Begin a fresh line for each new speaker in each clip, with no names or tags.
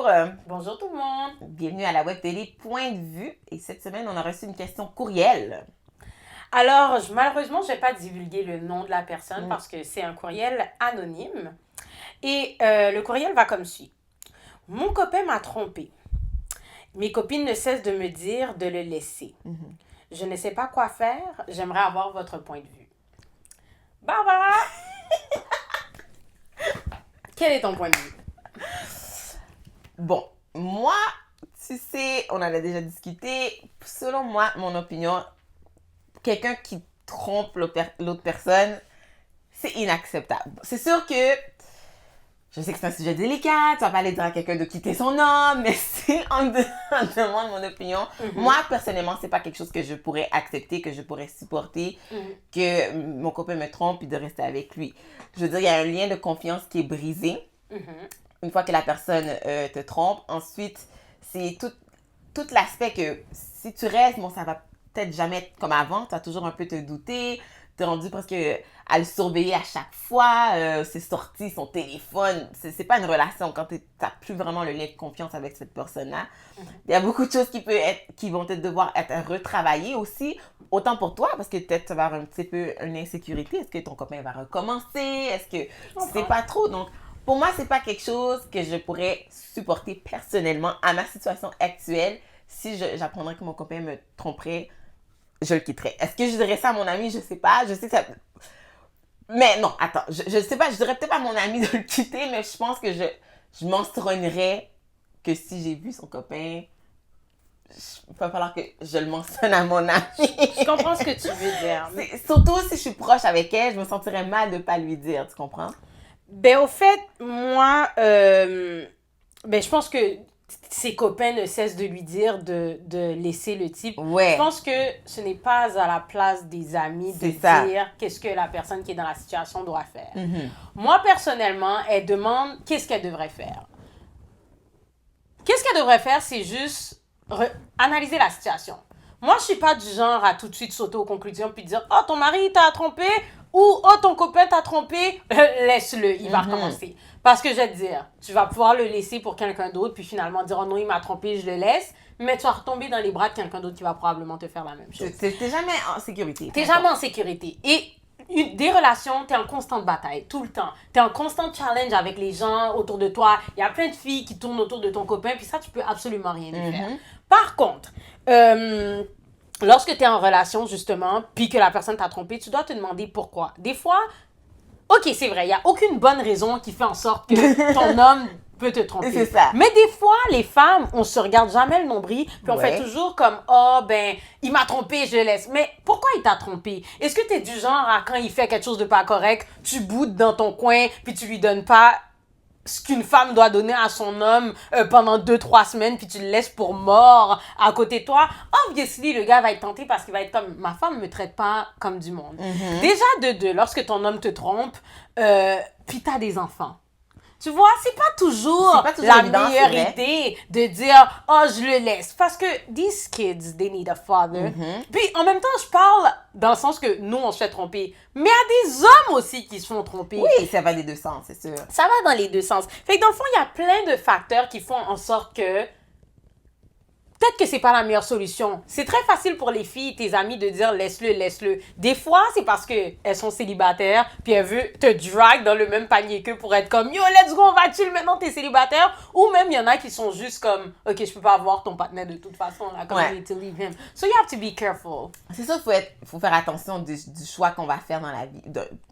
bonjour.
Bonjour tout le monde.
Bienvenue à la web télé Point de vue. Et cette semaine, on a reçu une question courriel.
Alors, malheureusement, je ne vais pas divulguer le nom de la personne parce que c'est un courriel anonyme. Et le courriel va comme suit. Mon copain m'a trompé. Mes copines ne cessent de me dire de le laisser. Je ne sais pas quoi faire. J'aimerais avoir votre point de vue. Barbara! Quel est ton point de vue?
Bon, moi, tu sais, on en a déjà discuté. Selon moi, mon opinion, quelqu'un qui trompe l'autre personne, c'est inacceptable. C'est sûr que je sais que c'est un sujet délicat, tu vas pas aller dire à quelqu'un de quitter son homme, mais si on me demande mon opinion, moi, personnellement, c'est pas quelque chose que je pourrais accepter, que je pourrais supporter, que mon copain me trompe et de rester avec lui. Je veux dire, il y a un lien de confiance qui est brisé une fois que la personne te trompe. Ensuite, c'est tout l'aspect que si tu restes, bon, ça va peut-être jamais être comme avant, tu vas toujours un peu te douter, t'es rendu presque à le surveiller à chaque fois, ses sorties, son téléphone. C'est pas une relation quand t'as plus vraiment le lien de confiance avec cette personne-là. Il y a beaucoup de choses qui vont peut-être devoir être retravaillées aussi, autant pour toi, parce que peut-être tu vas avoir un petit peu une insécurité. Est-ce que ton copain va recommencer? Est-ce que tu sais pas trop? Donc, pour moi, c'est pas quelque chose que je pourrais supporter personnellement à ma situation actuelle. Si j'apprendrais que mon copain me tromperait, je le quitterais. Est-ce que je dirais ça à mon ami? Je sais pas. Je sais que ça... Mais non, attends. Je sais pas. Je dirais peut-être à mon ami de le quitter, mais je pense que je mentionnerais que si j'ai vu son copain, il va falloir que je le mentionne à mon ami.
Je comprends ce que tu veux dire.
Surtout si je suis proche avec elle, je me sentirais mal de pas lui dire. Tu comprends?
Ben, au fait, moi, je pense que ses copains ne cessent de lui dire de laisser le type.
Ouais.
Je pense que ce n'est pas à la place des amis de dire qu'est-ce que la personne qui est dans la situation doit faire. Moi, personnellement, elle demande qu'est-ce qu'elle devrait faire. Qu'est-ce qu'elle devrait faire, c'est juste analyser la situation. Moi, je suis pas du genre à tout de suite sauter aux conclusions puis dire « Oh, ton mari t'a trompé » ou « Oh, ton copain t'a trompé, laisse-le, il va recommencer. » Parce que je vais te dire, tu vas pouvoir le laisser pour quelqu'un d'autre puis finalement dire « Oh non, il m'a trompé, je le laisse. » Mais tu vas retomber dans les bras de quelqu'un d'autre qui va probablement te faire la même chose.
T'es jamais en sécurité.
T'es jamais en sécurité. Et des relations, t'es en constante bataille, tout le temps. T'es en constant challenge avec les gens autour de toi. Il y a plein de filles qui tournent autour de ton copain, puis ça, tu peux absolument rien y faire. Par contre, lorsque t'es en relation, justement, puis que la personne t'a trompé, tu dois te demander pourquoi. Des fois, ok, c'est vrai, il n'y a aucune bonne raison qui fait en sorte que ton homme peut te tromper.
C'est ça.
Mais des fois, les femmes, on se regarde jamais le nombril, puis on fait toujours comme « Oh, ben, il m'a trompé, je le laisse. » Mais pourquoi il t'a trompé? Est-ce que tu es du genre à quand il fait quelque chose de pas correct, tu boudes dans ton coin, puis tu lui donnes pas ce qu'une femme doit donner à son homme pendant 2-3 semaines, puis tu le laisses pour mort à côté de toi? Obviously, le gars va être tenté parce qu'il va être comme « Ma femme me traite pas comme du monde. Déjà, de deux, lorsque ton homme te trompe, puis t'as des enfants. Tu vois, c'est pas toujours la meilleure idée de dire « Oh, je le laisse. » Parce que these kids, they need a father. Puis, en même temps, je parle dans le sens que nous, on se fait tromper. Mais il y a des hommes aussi qui se font tromper.
Oui, ça va des deux sens, c'est sûr.
Ça va dans les deux sens. Fait que dans le fond, il y a plein de facteurs qui font en sorte que peut-être que c'est pas la meilleure solution. C'est très facile pour les filles, tes amies, de dire laisse-le, laisse-le. Des fois, c'est parce qu'elles sont célibataires, puis elles veulent te drag dans le même panier qu'eux pour être comme yo, let's go, on va chill maintenant, t'es célibataire. Ou même, il y en a qui sont juste comme ok, je peux pas avoir ton partenaire de toute façon, là, comme I need to leave him. So you have to be careful.
C'est sûr qu'il faut faire attention du choix qu'on va faire dans la vie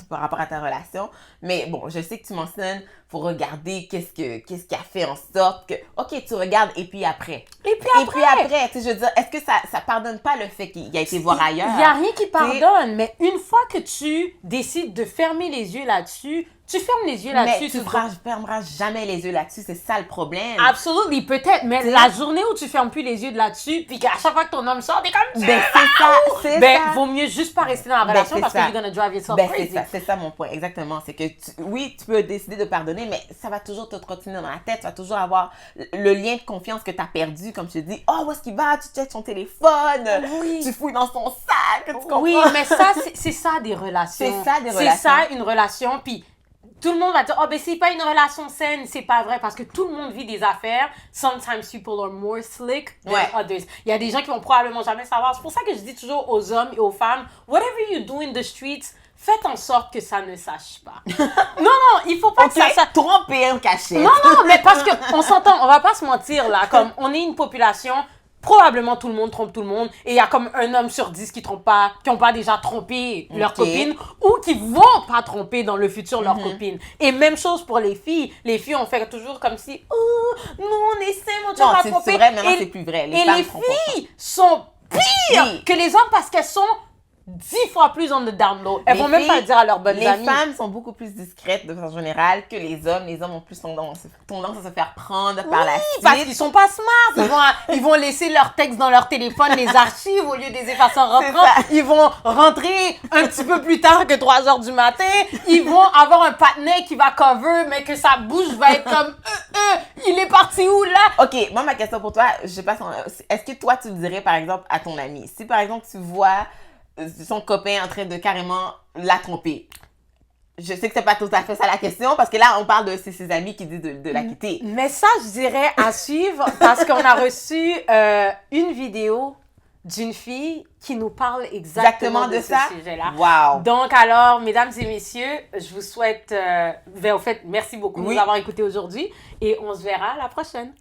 par rapport à ta relation. Mais bon, je sais que tu mentionnes, faut regarder qu'est-ce qui a fait en sorte que, ok, tu regardes et puis après.
Et puis après,
tu sais, je veux dire, est-ce que ça pardonne pas le fait qu'il a été voir ailleurs?
Il y a rien qui pardonne, mais une fois que tu décides de fermer les yeux là-dessus, tu fermes les yeux là-dessus.
Mais tu fermeras jamais les yeux là-dessus, c'est ça le problème.
Absolument, peut-être, mais la journée où tu fermes plus les yeux là-dessus, puis qu'à chaque fois que ton homme sort, t'es comme
ben c'est ça.
Vaut mieux juste pas rester dans la relation parce que you're gonna drive yourself crazy.
C'est ça mon point, exactement. C'est que oui, tu peux décider de pardonner, mais ça va toujours te trottiner dans la tête. Tu vas toujours avoir le lien de confiance que tu as perdu, comme je te dis. Oh, où est-ce qu'il va? Tu checkes son téléphone, tu fouilles dans son sac, tu comprends?
Oui, mais ça, c'est ça des relations.
C'est ça des relations.
C'est ça une relation, puis tout le monde va dire, oh, ben, c'est pas une relation saine. C'est pas vrai parce que tout le monde vit des affaires. Sometimes people are more slick than others. Il y a des gens qui vont probablement jamais savoir. C'est pour ça que je dis toujours aux hommes et aux femmes, whatever you do in the streets, faites en sorte que ça ne sache pas. Non, il faut pas que ça sache.
Tromper en cachette.
Non, mais parce qu'on s'entend, on va pas se mentir, là. Comme, on est une population, probablement tout le monde trompe tout le monde. Et il y a comme un homme sur 10 qui trompe pas, qui ont pas déjà trompé leur copine, ou qui vont pas tromper dans le futur leur copine. Et même chose pour les filles. Les filles, on fait toujours comme si, oh, nous, on essaie, mon Dieu, à tromper.
C'est vrai, maintenant, c'est plus vrai.
Les filles sont pires que les hommes parce qu'elles sont 10 fois plus on the down low. Elles vont même pas le dire à leurs bonnes amies.
Les femmes sont beaucoup plus discrètes de façon générale que les hommes. Les hommes ont plus tendance à se faire prendre par la suite.
Parce qu'ils sont pas smart. Ils vont laisser leurs textes dans leur téléphone, les archives, au lieu de les effacer en rentrant. Ils vont rentrer un petit peu plus tard que 3 heures du matin. Ils vont avoir un patinet qui va cover, mais que sa bouche va être comme il est parti où là?
Ok, moi ma question pour toi, est-ce que toi tu le dirais par exemple à ton ami? Si par exemple tu vois son copain en train de carrément la tromper. Je sais que c'est pas tout à fait ça la question, parce que là, on parle de ses amis qui disent de la quitter.
Mais ça, je dirais à suivre, parce qu'on a reçu une vidéo d'une fille qui nous parle exactement de ce sujet-là.
Wow.
Donc alors, mesdames et messieurs, je vous souhaite... au fait, merci beaucoup de nous avoir écoutés aujourd'hui, et on se verra la prochaine.